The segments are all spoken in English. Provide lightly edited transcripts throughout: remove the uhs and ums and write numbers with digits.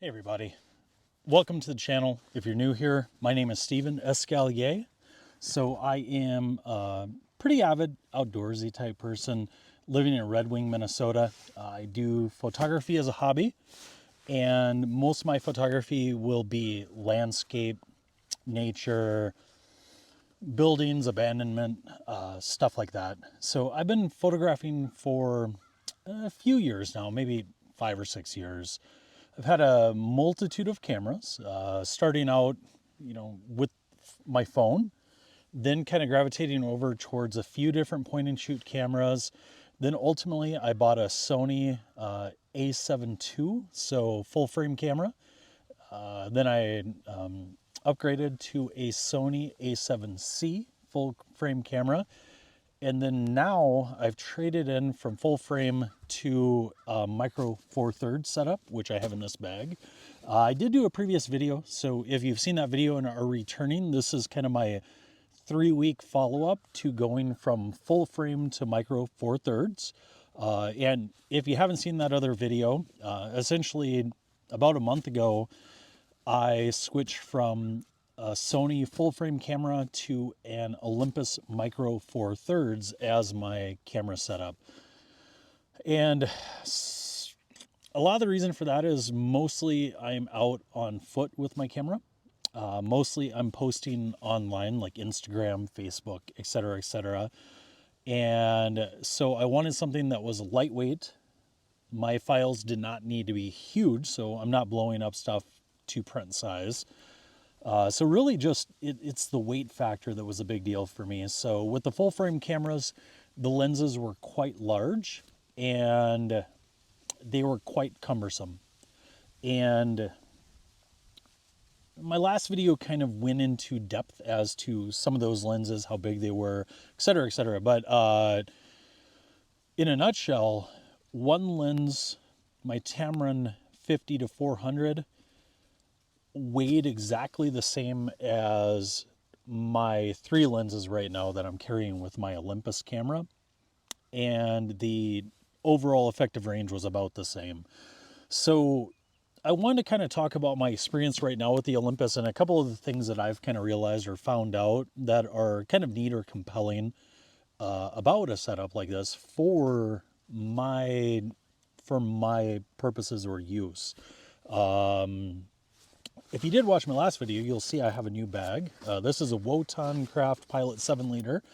Hey everybody, welcome to the channel. If you're new here, my name is Steven Escalier. So I am a pretty avid outdoorsy type person living in Red Wing, Minnesota. I do photography as a hobby, and most of my photography will be landscape, nature, buildings, abandonment, stuff like that. So I've been photographing for a few years now, maybe 5 or 6 years. I've had a multitude of cameras, starting out, with my phone, then kind of gravitating over towards a few different point and shoot cameras. Then ultimately I bought a Sony A7 II, so full frame camera. Then I upgraded to a Sony A7C full frame camera. And then now I've traded in from full frame to a micro four thirds setup, which I have in this bag. I did do a previous video, so if you've seen that video and are returning, this is kind of my 3-week follow-up to going from full frame to micro four thirds. And if you haven't seen that other video, essentially about a month ago, I switched from a Sony full frame camera to an Olympus micro four thirds as my camera setup. And a lot of the reason for that is mostly I'm out on foot with my camera. Mostly I'm posting online like Instagram, Facebook, etc., etc. And so I wanted something that was lightweight. My files did not need to be huge, so I'm not blowing up stuff to print size. So really just it's the weight factor that was a big deal for me. So with the full frame cameras, the lenses were quite large and they were quite cumbersome. And my last video kind of went into depth as to some of those lenses, how big they were, et cetera, et cetera. But in a nutshell, one lens, my Tamron 50 to 400, weighed exactly the same as my 3 lenses right now that I'm carrying with my Olympus camera, and the overall effective range was about the same. So I wanted to kind of talk about my experience right now with the Olympus and a couple of the things that I've kind of realized or found out that are kind of neat or compelling about a setup like this for my purposes or use. If you did watch my last video, you'll see I have a new bag. This is a Wotan Craft Pilot 7 liter.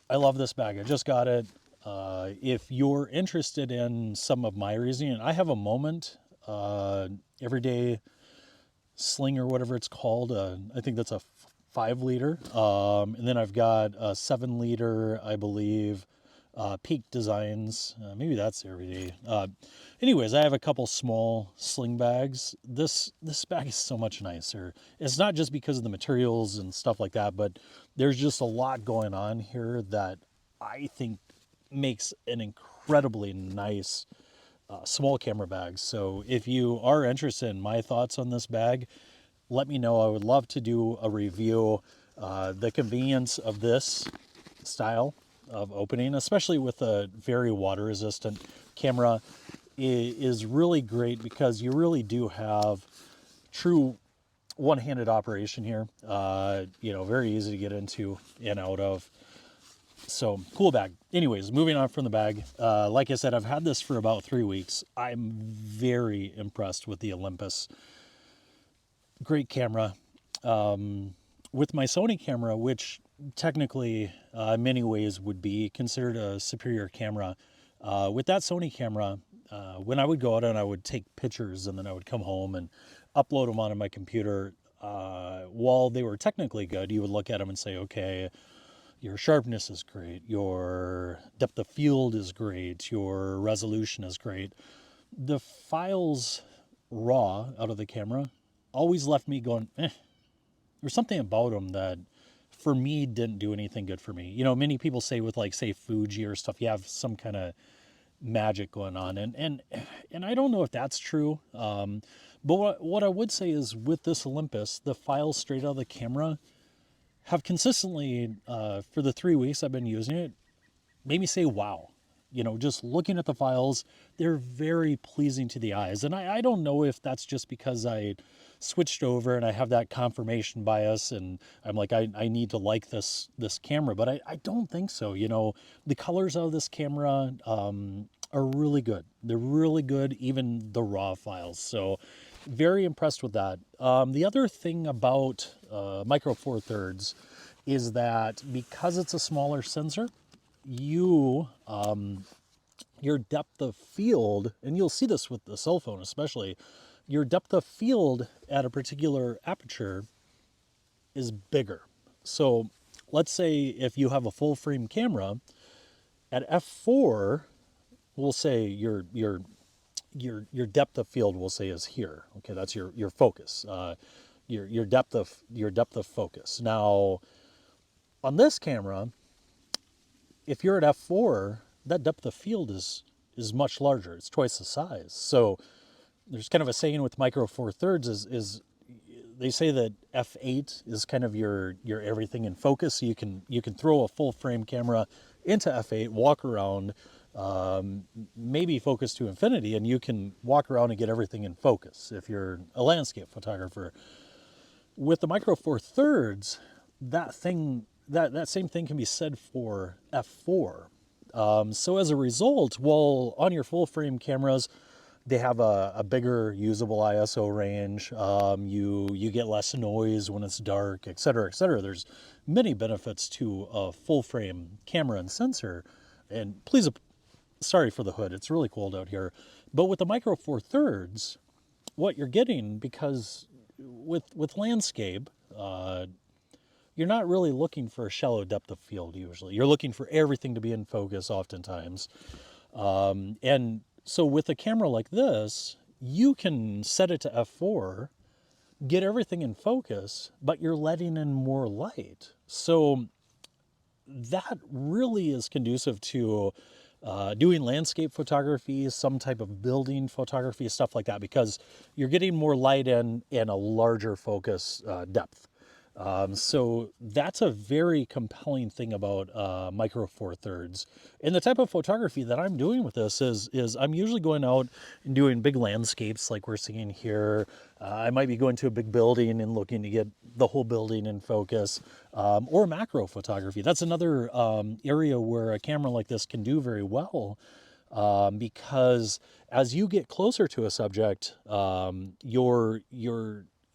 I love this bag. I just got it. If you're interested in some of my reasoning, I have a Moment everyday sling or whatever it's called. I think that's a 5 liter. And then I've got a 7 liter, I believe, Peak Designs. Maybe that's everyday. Anyways, I have a couple small sling bags. This bag is so much nicer. It's not just because of the materials and stuff like that, but there's just a lot going on here that I think makes an incredibly nice small camera bag. So if you are interested in my thoughts on this bag, let me know. I would love to do a review. The convenience of this style of opening, especially with a very water resistant camera, is really great because you really do have true one-handed operation here. Very easy to get into and out of. So cool bag. Anyways, moving on from the bag. Like I said, I've had this for about 3 weeks. I'm very impressed with the Olympus. Great camera. With my Sony camera, which technically in many ways would be considered a superior camera, with that Sony camera, when I would go out and I would take pictures and then I would come home and upload them onto my computer, while they were technically good, you would look at them and say, okay, your sharpness is great, your depth of field is great, your resolution is great. The files raw out of the camera always left me going, There's something about them that for me didn't do anything good for me. Many people say with like, say, Fuji or stuff, you have some kind of magic going on. And I don't know if that's true. But what I would say is with this Olympus, the files straight out of the camera have consistently, for the 3 weeks I've been using it, made me say, wow. just looking at the files, they're very pleasing to the eyes. And I don't know if that's just because I switched over and I have that confirmation bias and I'm like, I need to like this camera, but I don't think so. The colors of this camera are really good. They're really good, even the raw files. So very impressed with that. The other thing about Micro Four Thirds is that because it's a smaller sensor, you your depth of field, and you'll see this with the cell phone especially, your depth of field at a particular aperture is bigger. So let's say if you have a full frame camera at f4, we'll say your depth of field, we'll say, is here. Okay, that's your focus, your depth of focus. Now on this camera, if you're at f4, that depth of field is much larger. It's twice the size. So there's kind of a saying with Micro Four Thirds is they say that f8 is kind of your everything in focus. So you can throw a full frame camera into f8, walk around, maybe focus to infinity, and you can walk around and get everything in focus if you're a landscape photographer. With the Micro Four Thirds, that same thing can be said for f4. So as a result, while on your full frame cameras, they have a bigger usable ISO range. You get less noise when it's dark, et cetera, et cetera. There's many benefits to a full frame camera and sensor. And please, sorry for the hood. It's really cold out here. But with the Micro Four Thirds, what you're getting, because with landscape, you're not really looking for a shallow depth of field usually. You're looking for everything to be in focus oftentimes. And so with a camera like this, you can set it to f4, get everything in focus, but you're letting in more light. So that really is conducive to doing landscape photography, some type of building photography, stuff like that, because you're getting more light in and a larger focus depth. So that's a very compelling thing about Micro Four Thirds. And the type of photography that I'm doing with this is I'm usually going out and doing big landscapes like we're seeing here. I might be going to a big building and looking to get the whole building in focus, or macro photography. That's another area where a camera like this can do very well. Because as you get closer to a subject,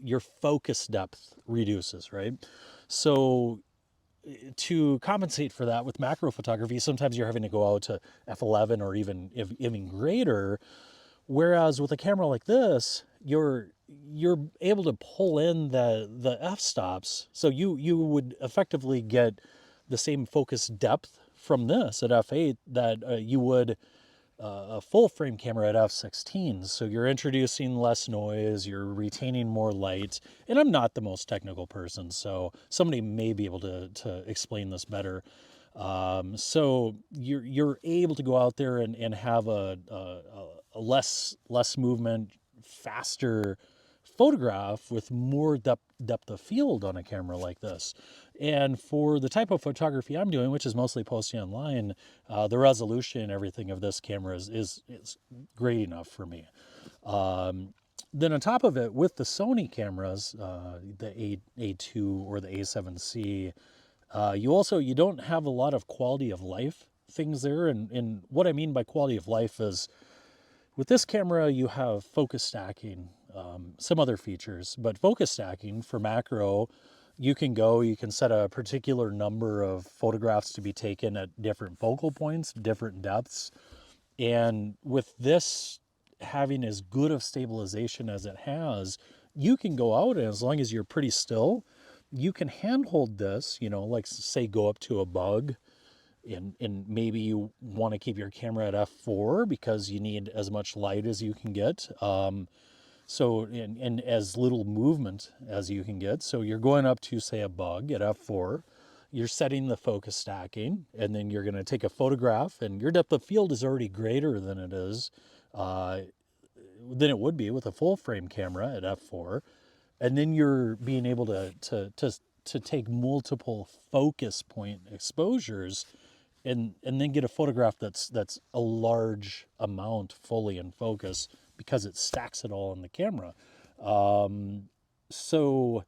your focus depth reduces, right? So to compensate for that with macro photography, sometimes you're having to go out to f11 or even greater. Whereas with a camera like this, you're able to pull in the f-stops, so you would effectively get the same focus depth from this at f8 that you would a full frame camera at f16. So you're introducing less noise, you're retaining more light. And I'm not the most technical person, so somebody may be able to explain this better. So you're able to go out there and have a less movement, faster photograph with more depth of field on a camera like this. And for the type of photography I'm doing, which is mostly posting online, the resolution and everything of this camera is great enough for me. Then on top of it, with the Sony cameras, the A2 or the A7C, you don't have a lot of quality of life things there. And what I mean by quality of life is, with this camera, you have focus stacking, some other features, but focus stacking for macro, you can set a particular number of photographs to be taken at different focal points, different depths. And with this having as good of stabilization as it has, you can go out, and as long as you're pretty still, you can handhold this, like say go up to a bug, and maybe you want to keep your camera at f4 because you need as much light as you can get. And as little movement as you can get. So you're going up to, say, a bug at f4, you're setting the focus stacking, and then you're going to take a photograph, and your depth of field is already greater than it is, than it would be with a full frame camera at f4. And then you're being able to take multiple focus point exposures and then get a photograph that's a large amount fully in focus because it stacks it all in the camera. So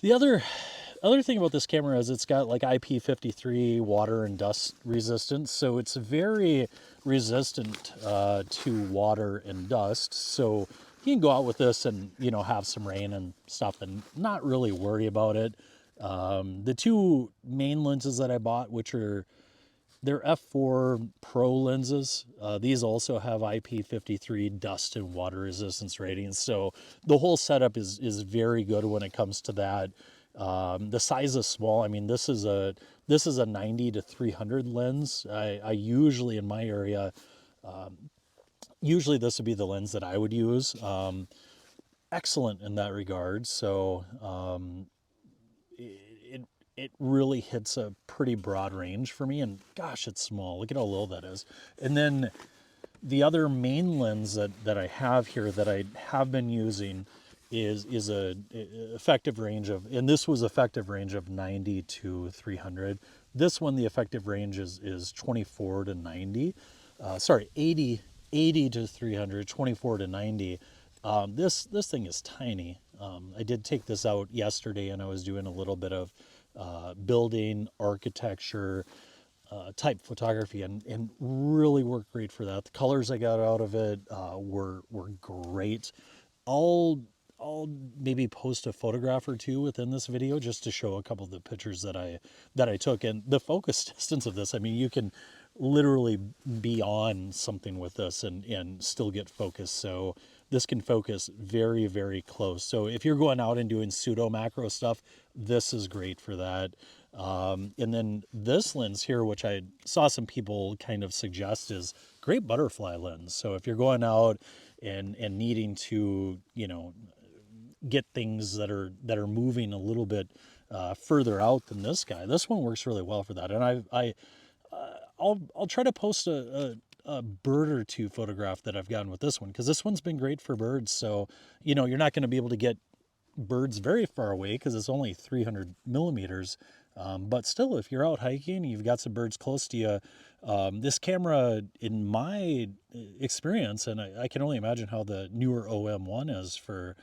the other thing about this camera is it's got like IP53 water and dust resistance, so it's very resistant to water and dust. So you can go out with this and, you know, have some rain and stuff and not really worry about it. The two main lenses that I bought, which are they're f4 Pro lenses. These also have IP53 dust and water resistance ratings. So the whole setup is very good when it comes to that. The size is small. I mean, this is a 90 to 300 lens. I usually in my area, usually this would be the lens that I would use. Excellent in that regard. So it really hits a pretty broad range for me, and gosh, it's small. Look at how little that is. And then the other main lens that I have here that I have been using is a effective range of, and this was effective range of 90 to 300. This one, the effective range is 24 to 90. Sorry, 80 to 300, 24 to 90. This thing is tiny. I did take this out yesterday, and I was doing a little bit of building, architecture, type photography, and really worked great for that. The colors I got out of it were great. I'll maybe post a photograph or two within this video just to show a couple of the pictures that I took, and the focus distance of this. I mean, you can literally be on something with this and still get focus. So this can focus very, very close. So if you're going out and doing pseudo macro stuff, this is great for that. And then this lens here, which I saw some people kind of suggest, is great butterfly lens. So if you're going out and needing to, you know, get things that are moving a little bit further out than this guy, this one works really well for that. And I'll try to post a bird or two photograph that I've gotten with this one, because this one's been great for birds. So, you know, you're not going to be able to get birds very far away because it's only 300 millimeters. But still, if you're out hiking and you've got some birds close to you, this camera, in my experience, and I can only imagine how the newer OM1 is for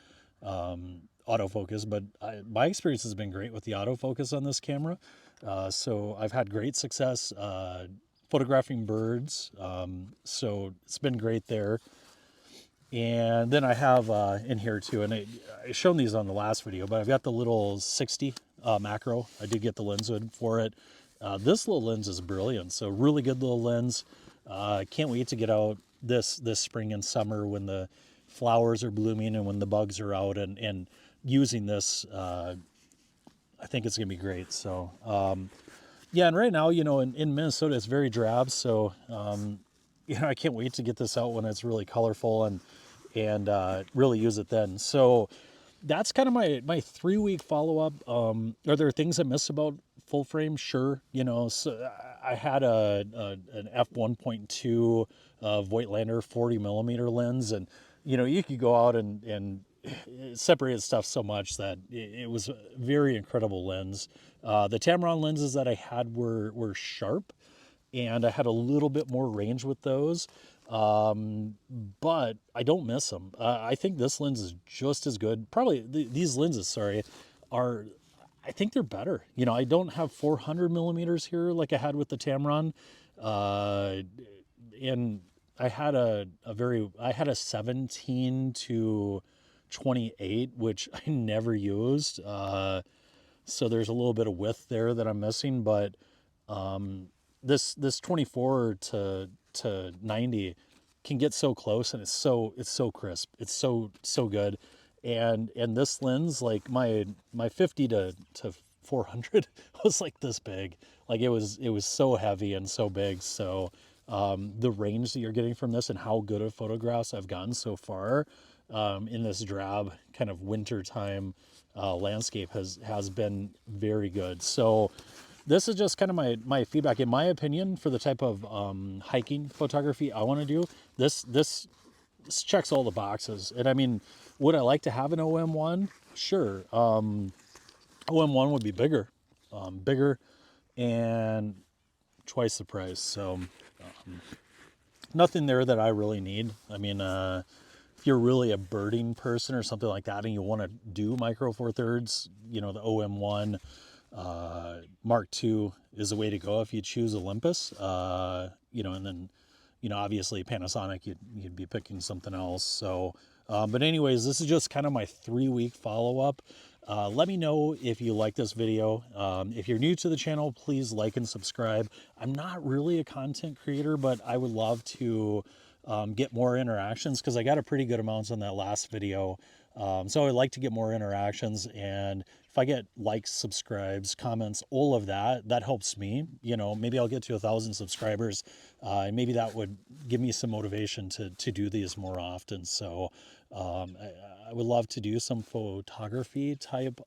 autofocus, but my experience has been great with the autofocus on this camera. So I've had great success photographing birds. So it's been great there. And then I have in here too, and I shown these on the last video, but I've got the little 60 macro. I did get the lens hood for it. This little lens is brilliant. So really good little lens. Can't wait to get out this spring and summer when the flowers are blooming and when the bugs are out, and using this, I think it's gonna be great. So yeah, and right now, you know, in Minnesota, it's very drab. So you know, I can't wait to get this out when it's really colorful and really use it then. So that's kind of my 3-week follow-up. Are there things I missed about full frame? Sure. You know, so I had an f1.2 Voigtlander 40 millimeter lens, and you know, you could go out and it separated stuff so much that it was a very incredible lens. The Tamron lenses that I had were sharp, and I had a little bit more range with those. But I don't miss them. I think this lens is just as good. Probably these lenses, sorry, are, I think they're better. You know, I don't have 400 millimeters here like I had with the Tamron. And I had I had a 17 to 28, which I never used. So there's a little bit of width there that I'm missing, but this 24 to 90 can get so close, and it's so crisp. It's so good. And this lens, like my 50 to 400 was like this big. Like it was so heavy and so big. So the range that you're getting from this and how good of photographs I've gotten so far in this drab kind of wintertime landscape has been very good. So this is just kind of my feedback. In my opinion, for the type of hiking photography I want to do, this checks all the boxes. And I mean, would I like to have an OM1? Sure. OM1 would be bigger, and twice the price. So nothing there that I really need. I mean, if you're really a birding person or something like that and you want to do micro four thirds, you know, the OM1 Mark II is the way to go if you choose Olympus. You know, and then, you know, obviously Panasonic, you'd be picking something else. So, but anyways, this is just kind of my 3-week follow-up. Let me know if you like this video. If you're new to the channel, please like and subscribe. I'm not really a content creator, but I would love to get more interactions because I got a pretty good amount on that last video. So I'd like to get more interactions, and if I get likes, subscribes, comments, all of that, that helps me. You know, maybe I'll get to 1,000 subscribers, and maybe that would give me some motivation to do these more often. So I would love to do some photography type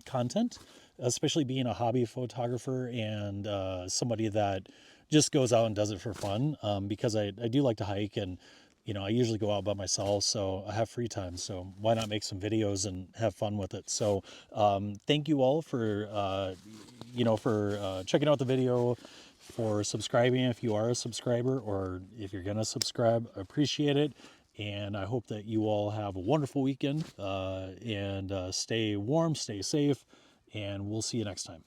content, especially being a hobby photographer and somebody that just goes out and does it for fun, because I do like to hike, and you know, I usually go out by myself, so I have free time. So why not make some videos and have fun with it? So thank you all for, you know, for checking out the video, for subscribing if you are a subscriber, or if you're going to subscribe. I appreciate it. And I hope that you all have a wonderful weekend, and stay warm, stay safe, and we'll see you next time.